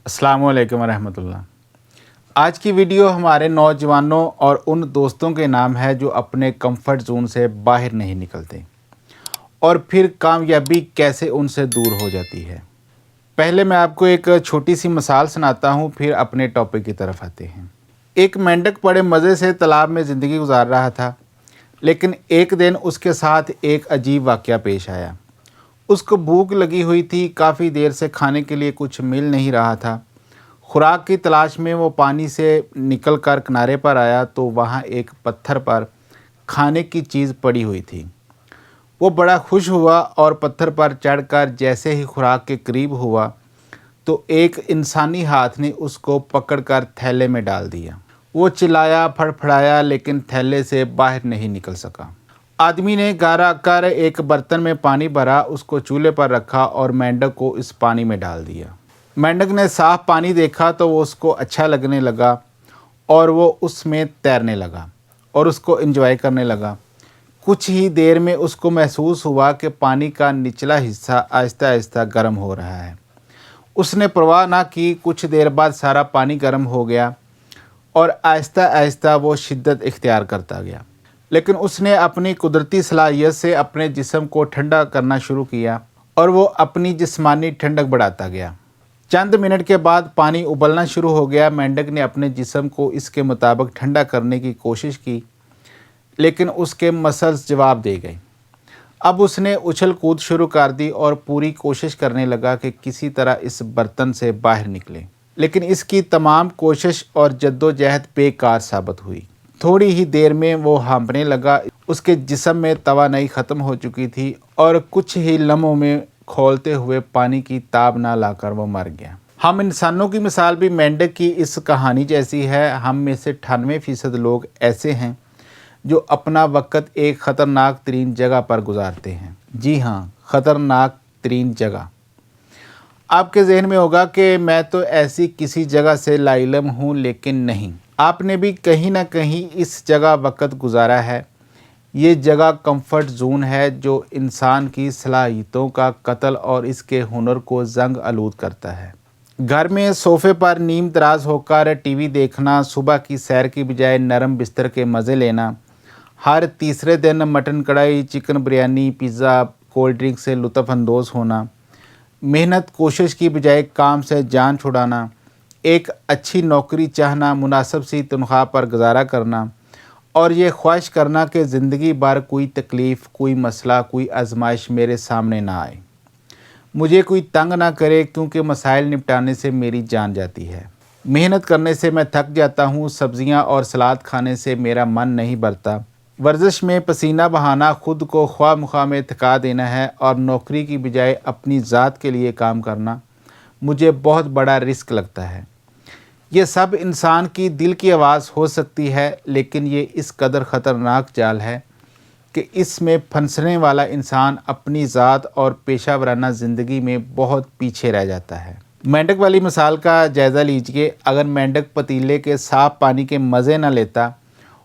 अस्सलाम वालेकुम रहमतुल्लाह। आज की वीडियो हमारे नौजवानों और उन दोस्तों के नाम है जो अपने कंफर्ट जोन से बाहर नहीं निकलते और फिर कामयाबी कैसे उनसे दूर हो जाती है। पहले मैं आपको एक छोटी सी मिसाल सुनाता हूँ, फिर अपने टॉपिक की तरफ आते हैं। एक मेंढक बड़े मज़े से तालाब में ज़िंदगी गुजार रहा था, लेकिन एक दिन उसके साथ एक अजीब वाक़या पेश आया। उसको भूख लगी हुई थी, काफ़ी देर से खाने के लिए कुछ मिल नहीं रहा था। खुराक की तलाश में वो पानी से निकल कर किनारे पर आया तो वहाँ एक पत्थर पर खाने की चीज़ पड़ी हुई थी। वो बड़ा खुश हुआ और पत्थर पर चढ़कर जैसे ही खुराक के करीब हुआ तो एक इंसानी हाथ ने उसको पकड़कर थैले में डाल दिया। वो चिल्लाया, फड़फड़ाया, लेकिन थैले से बाहर नहीं निकल सका। आदमी ने घर आकर एक बर्तन में पानी भरा, उसको चूल्हे पर रखा और मेंढक को इस पानी में डाल दिया। मेंढक ने साफ पानी देखा तो वो उसको अच्छा लगने लगा और वो उसमें तैरने लगा और उसको एंजॉय करने लगा। कुछ ही देर में उसको महसूस हुआ कि पानी का निचला हिस्सा आहिस्ता आहिस्ता गर्म हो रहा है। उसने परवाह ना की। कुछ देर बाद सारा पानी गर्म हो गया और आहिस्ता आहिस्ता वो शिद्दत इख्तियार करता गया। लेकिन उसने अपनी कुदरती सलाहियत से अपने जिस्म को ठंडा करना शुरू किया और वो अपनी जिस्मानी ठंडक बढ़ाता गया। चंद मिनट के बाद पानी उबलना शुरू हो गया। मेंढक ने अपने जिस्म को इसके मुताबिक ठंडा करने की कोशिश की, लेकिन उसके मसल्स जवाब दे गए। अब उसने उछल कूद शुरू कर दी और पूरी कोशिश करने लगा कि किसी तरह इस बर्तन से बाहर निकले, लेकिन इसकी तमाम कोशिश और जद्दोजहद बेकार साबित हुई। थोड़ी ही देर में वो हाँफने लगा। उसके जिस्म में तवानाई ख़त्म हो चुकी थी और कुछ ही लम्हों में खोलते हुए पानी की ताब ना लाकर वो मर गया। हम इंसानों की मिसाल भी मेंढक की इस कहानी जैसी है। हम में से 98% लोग ऐसे हैं जो अपना वक़्त एक ख़तरनाक तरीन जगह पर गुजारते हैं। जी हाँ, ख़तरनाक तरीन जगह। आपके जहन में होगा कि मैं तो ऐसी किसी जगह से लाइलम हूँ, लेकिन नहीं, आपने भी कहीं ना कहीं इस जगह वक़्त गुजारा है। ये जगह कंफर्ट जोन है जो इंसान की सलाहियतों का कत्ल और इसके हुनर को जंग आलूद करता है। घर में सोफ़े पर नीम तराज होकर टीवी देखना, सुबह की सैर की बजाय नरम बिस्तर के मज़े लेना, हर तीसरे दिन मटन कढ़ाई, chicken biryani, pizza, cold drink से लुत्फ़अंदोज़ होना, मेहनत कोशिश की बजाय काम से जान छुड़ाना, एक अच्छी नौकरी चाहना, मुनासिब सी तनख्वाह पर गुजारा करना और ये ख्वाहिश करना कि ज़िंदगी भर कोई तकलीफ़, कोई मसला, कोई आजमाइश मेरे सामने ना आए, मुझे कोई तंग ना करे, क्योंकि मसाइल निपटाने से मेरी जान जाती है। मेहनत करने से मैं थक जाता हूँ, सब्ज़ियाँ और सलाद खाने से मेरा मन नहीं भरता, वर्जिश में पसीना बहाना खुद को ख्वाह मुख्वाह में थका देना है और नौकरी की बजाय अपनी ज़ात के लिए काम करना मुझे बहुत बड़ा रिस्क लगता है। ये सब इंसान की दिल की आवाज़ हो सकती है, लेकिन ये इस कदर ख़तरनाक जाल है कि इसमें फंसने वाला इंसान अपनी ज़ात और पेशा वराना ज़िंदगी में बहुत पीछे रह जाता है। मेंढक वाली मिसाल का जायज़ा लीजिए। अगर मेंढक पतीले के साफ़ पानी के मज़े न लेता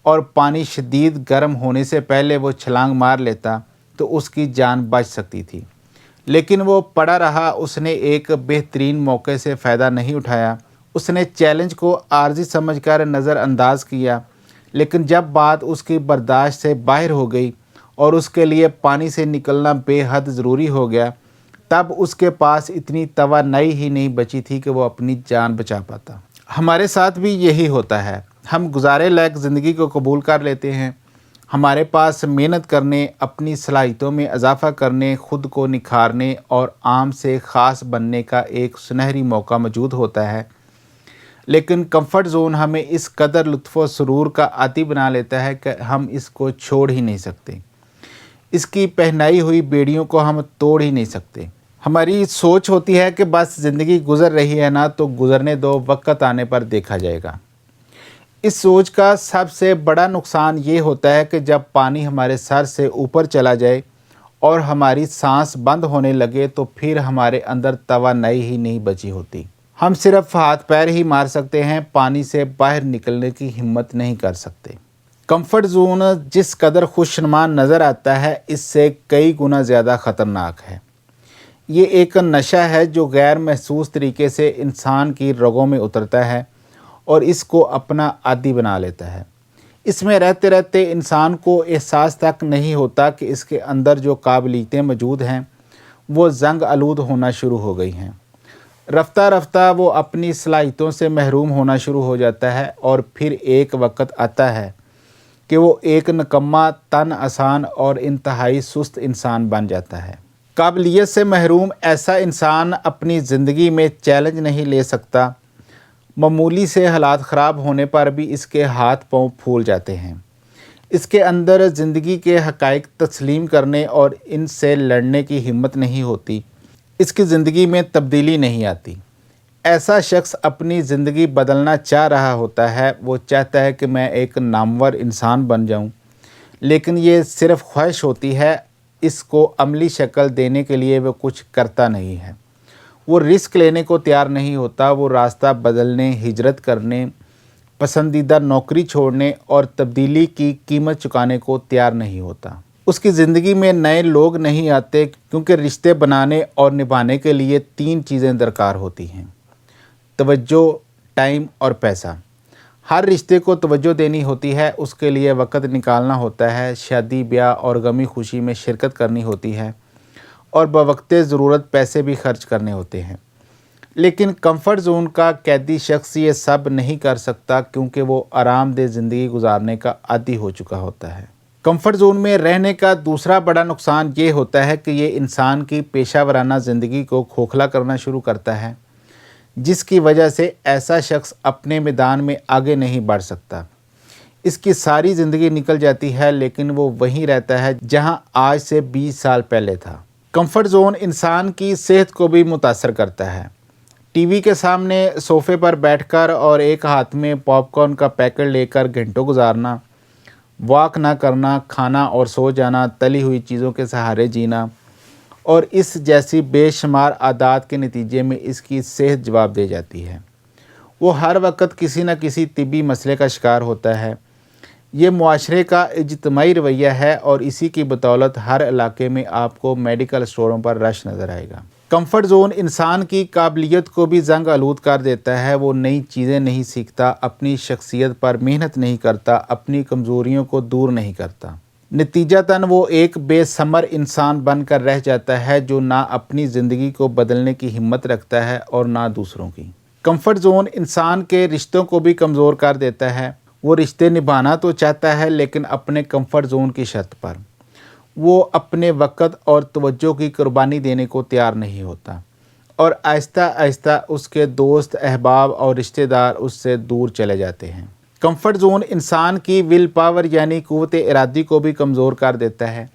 और पानी शदीद गर्म होने से पहले वो छलांग मार लेता तो उसकी जान बच सकती थी, लेकिन वो पड़ा रहा। उसने एक बेहतरीन मौके से फ़ायदा नहीं उठाया। उसने चैलेंज को आर्जी समझकर नज़रअंदाज किया, लेकिन जब बात उसकी बर्दाश्त से बाहर हो गई और उसके लिए पानी से निकलना बेहद ज़रूरी हो गया, तब उसके पास इतनी तवानाई ही नहीं बची थी कि वो अपनी जान बचा पाता। हमारे साथ भी यही होता है। हम गुजारे लायक ज़िंदगी को कबूल कर लेते हैं। हमारे पास मेहनत करने, अपनी सलाहियतों में इजाफ़ा करने, ख़ुद को निखारने और आम से ख़ास बनने का एक सुनहरी मौका मौजूद होता है, लेकिन कंफर्ट जोन हमें इस कदर लुत्फ़ व सुरूर का आदी बना लेता है कि हम इसको छोड़ ही नहीं सकते। इसकी पहनाई हुई बेड़ियों को हम तोड़ ही नहीं सकते। हमारी सोच होती है कि बस ज़िंदगी गुज़र रही है ना, तो गुज़रने दो, वक़्त आने पर देखा जाएगा। इस सोच का सबसे बड़ा नुकसान ये होता है कि जब पानी हमारे सर से ऊपर चला जाए और हमारी सांस बंद होने लगे तो फिर हमारे अंदर तवानाई ही नहीं बची होती। हम सिर्फ हाथ पैर ही मार सकते हैं, पानी से बाहर निकलने की हिम्मत नहीं कर सकते। कंफर्ट जोन जिस कदर खुशनुमा नज़र आता है, इससे कई गुना ज़्यादा ख़तरनाक है। یہ ایک نشہ ہے جو غیر محسوس طریقے سے انسان کی رگوں میں اترتا ہے اور اس کو اپنا عادی بنا لیتا ہے۔ اس میں رہتے رہتے انسان کو احساس تک نہیں ہوتا کہ اس کے اندر جو قابلیتیں موجود ہیں وہ زنگ آلود ہونا شروع ہو گئی ہیں۔ رفتہ رفتہ وہ اپنی صلاحیتوں سے محروم ہونا شروع ہو جاتا ہے اور پھر ایک وقت آتا ہے کہ وہ ایک نکما، تن آسان اور انتہائی سست انسان بن جاتا ہے۔ قابلیت سے محروم ایسا انسان اپنی زندگی میں چیلنج نہیں لے سکتا۔ معمولی سے حالات خراب ہونے پر بھی اس کے ہاتھ پاؤں پھول جاتے ہیں۔ اس کے اندر زندگی کے حقائق تسلیم کرنے اور ان سے لڑنے کی ہمت نہیں ہوتی۔ اس کی زندگی میں تبدیلی نہیں آتی۔ ایسا شخص اپنی زندگی بدلنا چاہ رہا ہوتا ہے، وہ چاہتا ہے کہ میں ایک نامور انسان بن جاؤں، لیکن یہ صرف خواہش ہوتی ہے، اس کو عملی شکل دینے کے لیے وہ کچھ کرتا نہیں ہے۔ وہ رسک لینے کو تیار نہیں ہوتا، وہ راستہ بدلنے، ہجرت کرنے، پسندیدہ نوکری چھوڑنے اور تبدیلی کی قیمت چکانے کو تیار نہیں ہوتا۔ اس کی زندگی میں نئے لوگ نہیں آتے کیونکہ رشتے بنانے اور نبھانے کے لیے 3 چیزیں درکار ہوتی ہیں: توجہ، ٹائم اور پیسہ۔ ہر رشتے کو توجہ دینی ہوتی ہے، اس کے لیے وقت نکالنا ہوتا ہے، شادی بیاہ اور غمی خوشی میں شرکت کرنی ہوتی ہے اور بوقت ضرورت پیسے بھی خرچ کرنے ہوتے ہیں۔ لیکن کمفرٹ زون کا قیدی شخص یہ سب نہیں کر سکتا کیونکہ وہ آرام دہ زندگی گزارنے کا عادی ہو چکا ہوتا ہے۔ کمفرٹ زون میں رہنے کا دوسرا بڑا نقصان یہ ہوتا ہے کہ یہ انسان کی پیشہ ورانہ زندگی کو کھوکھلا کرنا شروع کرتا ہے، جس کی وجہ سے ایسا شخص اپنے میدان میں آگے نہیں بڑھ سکتا۔ اس کی ساری زندگی نکل جاتی ہے لیکن وہ وہیں رہتا ہے جہاں آج سے 20 سال پہلے تھا۔ کمفرٹ زون انسان کی صحت کو بھی متاثر کرتا ہے۔ ٹی وی کے سامنے صوفے پر بیٹھ کر اور ایک ہاتھ میں پاپ کارن کا پیکٹ لے کر گھنٹوں گزارنا، واک نہ کرنا، کھانا اور سو جانا، تلی ہوئی چیزوں کے سہارے جینا اور اس جیسی بے شمار عادات کے نتیجے میں اس کی صحت جواب دے جاتی ہے۔ وہ ہر وقت کسی نہ کسی طبی مسئلے کا شکار ہوتا ہے۔ یہ معاشرے کا اجتماعی رویہ ہے اور اسی کی بدولت ہر علاقے میں آپ کو میڈیکل اسٹوروں پر رش نظر آئے گا۔ کمفرٹ زون انسان کی قابلیت کو بھی زنگ آلود کر دیتا ہے۔ وہ نئی چیزیں نہیں سیکھتا، اپنی شخصیت پر محنت نہیں کرتا، اپنی کمزوریوں کو دور نہیں کرتا۔ نتیجتاً وہ ایک بے ثمر انسان بن کر رہ جاتا ہے جو نہ اپنی زندگی کو بدلنے کی ہمت رکھتا ہے اور نہ دوسروں کی۔ کمفرٹ زون انسان کے رشتوں کو بھی کمزور کر دیتا ہے۔ وہ رشتے نبھانا تو چاہتا ہے لیکن اپنے کمفرٹ زون کی شرط پر۔ وہ اپنے وقت اور توجہ کی قربانی دینے کو تیار نہیں ہوتا اور آہستہ آہستہ اس کے دوست، احباب اور رشتہ دار اس سے دور چلے جاتے ہیں۔ کمفرٹ زون انسان کی ول پاور یعنی قوت ارادی کو بھی کمزور کر دیتا ہے۔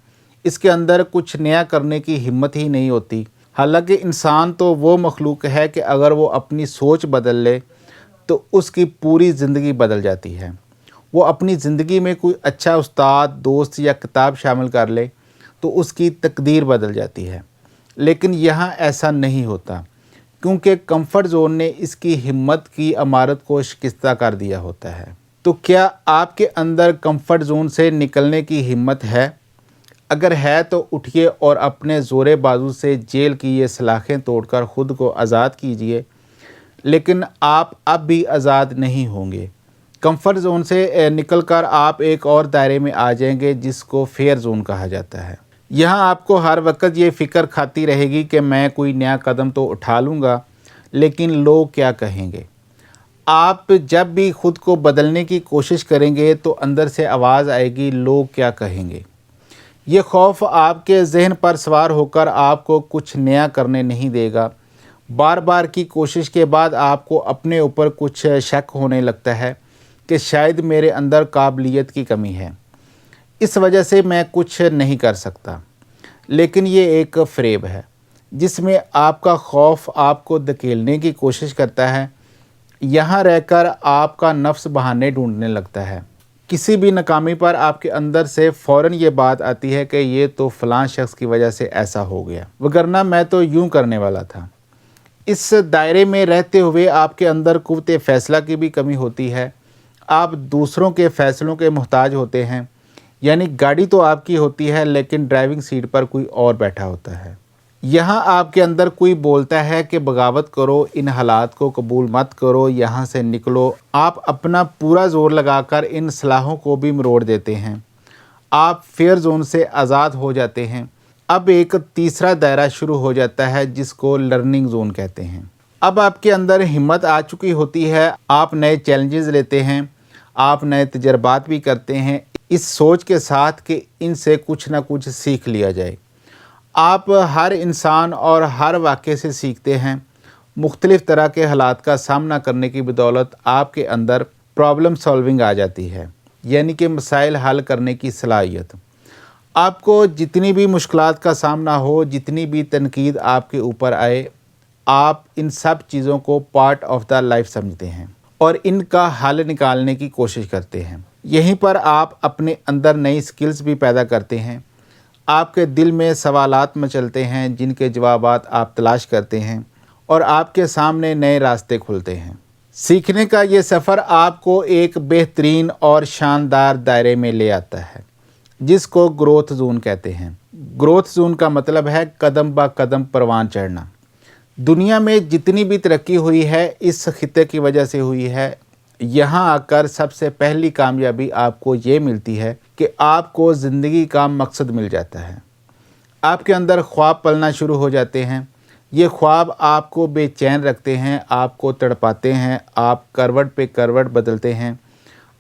اس کے اندر کچھ نیا کرنے کی ہمت ہی نہیں ہوتی۔ حالانکہ انسان تو وہ مخلوق ہے کہ اگر وہ اپنی سوچ بدل لے تو اس کی پوری زندگی بدل جاتی ہے۔ وہ اپنی زندگی میں کوئی اچھا استاد، دوست یا کتاب شامل کر لے تو اس کی تقدیر بدل جاتی ہے، لیکن یہاں ایسا نہیں ہوتا کیونکہ کمفرٹ زون نے اس کی ہمت کی عمارت کو شکستہ کر دیا ہوتا ہے۔ تو کیا آپ کے اندر کمفرٹ زون سے نکلنے کی ہمت ہے؟ اگر ہے تو اٹھیے اور اپنے زور بازو سے جیل کی یہ سلاخیں توڑ کر خود کو آزاد کیجیے، لیکن آپ اب بھی آزاد نہیں ہوں گے۔ کمفرٹ زون سے نکل کر آپ ایک اور دائرے میں آ جائیں گے جس کو فیئر زون کہا جاتا ہے۔ یہاں آپ کو ہر وقت یہ فکر کھاتی رہے گی کہ میں کوئی نیا قدم تو اٹھا لوں گا لیکن لوگ کیا کہیں گے۔ آپ جب بھی خود کو بدلنے کی کوشش کریں گے تو اندر سے آواز آئے گی، لوگ کیا کہیں گے۔ یہ خوف آپ کے ذہن پر سوار ہو کر آپ کو کچھ نیا کرنے نہیں دے گا۔ بار بار کی کوشش کے بعد آپ کو اپنے اوپر کچھ شک ہونے لگتا ہے کہ شاید میرے اندر قابلیت کی کمی ہے، اس وجہ سے میں کچھ نہیں کر سکتا۔ لیکن یہ ایک فریب ہے جس میں آپ کا خوف آپ کو دھکیلنے کی کوشش کرتا ہے۔ یہاں رہ کر آپ کا نفس بہانے ڈھونڈنے لگتا ہے۔ کسی بھی ناکامی پر آپ کے اندر سے فوراً یہ بات آتی ہے کہ یہ تو فلاں شخص کی وجہ سے ایسا ہو گیا، وگرنہ میں تو یوں کرنے والا تھا۔ اس دائرے میں رہتے ہوئے آپ کے اندر قوت فیصلہ کی بھی کمی ہوتی ہے۔ آپ دوسروں کے فیصلوں کے محتاج ہوتے ہیں، یعنی گاڑی تو آپ کی ہوتی ہے لیکن ڈرائیونگ سیٹ پر کوئی اور بیٹھا ہوتا ہے۔ यहाँ आपके अंदर कोई बोलता है कि बगावत करो, इन हालात को कबूल मत करो, यहाँ से निकलो। आप अपना पूरा ज़ोर लगाकर इन सलाहों को भी मरोड़ देते हैं। आप फेयर जोन से आज़ाद हो जाते हैं। अब एक तीसरा दायरा शुरू हो जाता है जिसको लर्निंग जोन कहते हैं। अब आपके अंदर हिम्मत आ चुकी होती है, आप नए चैलेंजेस लेते हैं, आप नए तजर्बात भी करते हैं इस सोच के साथ कि इनसे कुछ ना कुछ सीख लिया जाए। आप हर इंसान और हर वाक़े से सीखते हैं। मुख्तलिफ़ तरह के हालात का सामना करने की बदौलत आपके अंदर प्रॉब्लम सॉल्विंग आ जाती है, यानी कि मसाइल हल करने की सलाहियत। आपको जितनी भी मुश्किलात का सामना हो, जितनी भी तनकीद आपके ऊपर आए, आप इन सब चीज़ों को पार्ट ऑफ द लाइफ समझते हैं और इनका हल निकालने की कोशिश करते हैं। यहीं पर आप अपने अंदर नई स्किल्स भी पैदा करते हैं। आपके दिल में सवालात मचलते हैं जिनके जवाबात आप तलाश करते हैं और आपके सामने नए रास्ते खुलते हैं। सीखने का ये सफ़र आपको एक बेहतरीन और शानदार दायरे में ले आता है जिसको ग्रोथ जोन कहते हैं। ग्रोथ जोन का मतलब है कदम ब कदम परवान चढ़ना। दुनिया में जितनी भी तरक्की हुई है इस खित्ते की वजह से हुई है। यहाँ आकर सबसे पहली कामयाबी आपको ये मिलती है कि आपको ज़िंदगी का मकसद मिल जाता है। आपके अंदर ख्वाब पलना शुरू हो जाते हैं। ये ख्वाब आपको बेचैन रखते हैं, आपको तड़पाते हैं, आप करवट पे करवट बदलते हैं।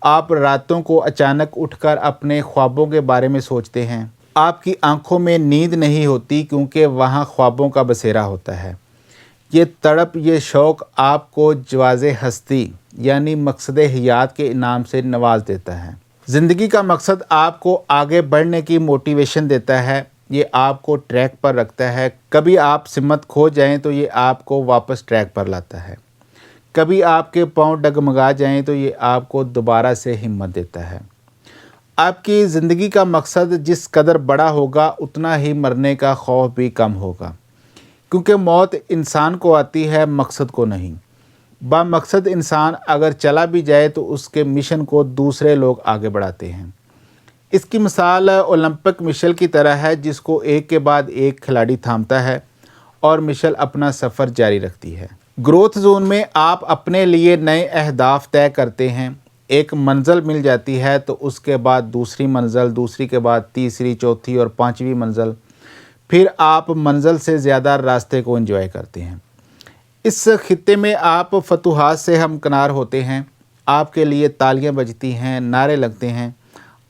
आप रातों को अचानक उठकर अपने ख्वाबों के बारे में सोचते हैं। आपकी आंखों में नींद नहीं होती क्योंकि वहाँ ख्वाबों का बसेरा होता है। ये तड़प, ये शौक़ आपको जवाज़े हस्ती यानी मकसद हयात के इनाम से नवाज देता है। ज़िंदगी का मकसद आपको आगे बढ़ने की मोटिवेशन देता है। ये आपको ट्रैक पर रखता है। कभी आप सिमत खो जाएं तो ये आपको वापस ट्रैक पर लाता है। कभी आपके पांव डगमगा जाएं तो ये आपको दोबारा से हिम्मत देता है। आपकी ज़िंदगी का मकसद जिस कदर बड़ा होगा उतना ही मरने का खौफ भी कम होगा, क्योंकि मौत इंसान को आती है, मकसद को नहीं। बामकसद इंसान अगर चला भी जाए तो उसके मिशन को दूसरे लोग आगे बढ़ाते हैं। इसकी मिसाल ओलंपिक मिशल की तरह है जिसको एक के बाद एक खिलाड़ी थामता है और मिशल अपना सफ़र जारी रखती है। ग्रोथ जोन में आप अपने लिए नए अहदाफ तय करते हैं। एक मंजिल मिल जाती है तो उसके बाद दूसरी मंजिल, दूसरी के बाद तीसरी, चौथी और पांचवी मंजिल। फिर आप मंजिल से ज़्यादा रास्ते को एंजॉय करते हैं। इस खित्ते में आप फतूहात से हमकिनार होते हैं। आपके लिए तालियां बजती हैं, नारे लगते हैं।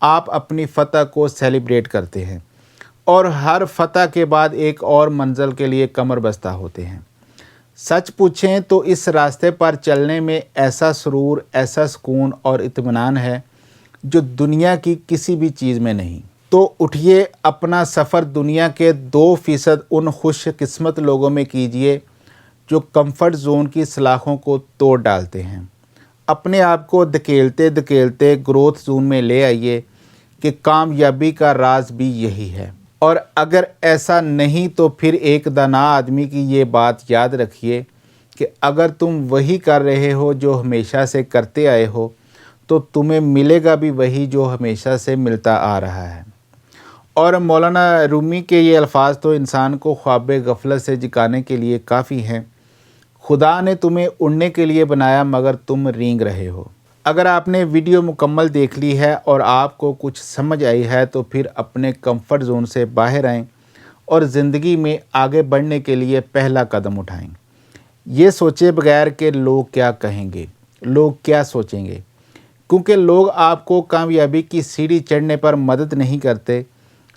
आप अपनी फ़तह को सेलिब्रेट करते हैं और हर फ़तह के बाद एक और मंजिल के लिए कमर बस्ता होते हैं। सच पूछें तो इस रास्ते पर चलने में ऐसा सुरूर, ऐसा सुकून और इत्मीनान है जो दुनिया की किसी भी चीज़ में नहीं। तो उठिए, अपना सफ़र दुनिया के 2% उन खुशकिस्मत लोगों में कीजिए जो कंफर्ट जोन की सलाखों को तोड़ डालते हैं। अपने आप को धकेलते धकेलते ग्रोथ जोन में ले आइए कि कामयाबी का राज भी यही है। और अगर ऐसा नहीं तो फिर एक दाना आदमी की ये बात याद रखिए कि अगर तुम वही कर रहे हो जो हमेशा से करते आए हो तो तुम्हें मिलेगा भी वही जो हमेशा से मिलता आ रहा है। और मौलाना रूमी के ये अल्फाज तो इंसान को ख्वाब गफलत से जगाने के लिए काफ़ी हैं। खुदा ने तुम्हें उड़ने के लिए बनाया मगर तुम रेंग रहे हो। अगर आपने वीडियो मुकम्मल देख ली है और आपको कुछ समझ आई है तो फिर अपने कंफर्ट जोन से बाहर आएँ और ज़िंदगी में आगे बढ़ने के लिए पहला कदम उठाएं। ये सोचे बगैर कि लोग क्या कहेंगे, लोग क्या सोचेंगे, क्योंकि लोग आपको कामयाबी की सीढ़ी चढ़ने पर मदद नहीं करते।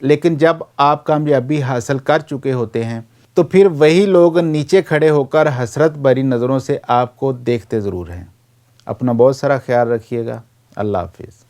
लेकिन जब आप कामयाबी हासिल कर चुके होते हैं तो फिर वही लोग नीचे खड़े होकर हसरत भरी नज़रों से आपको देखते ज़रूर हैं। अपना बहुत सारा ख्याल रखिएगा। अल्लाह हाफिज़।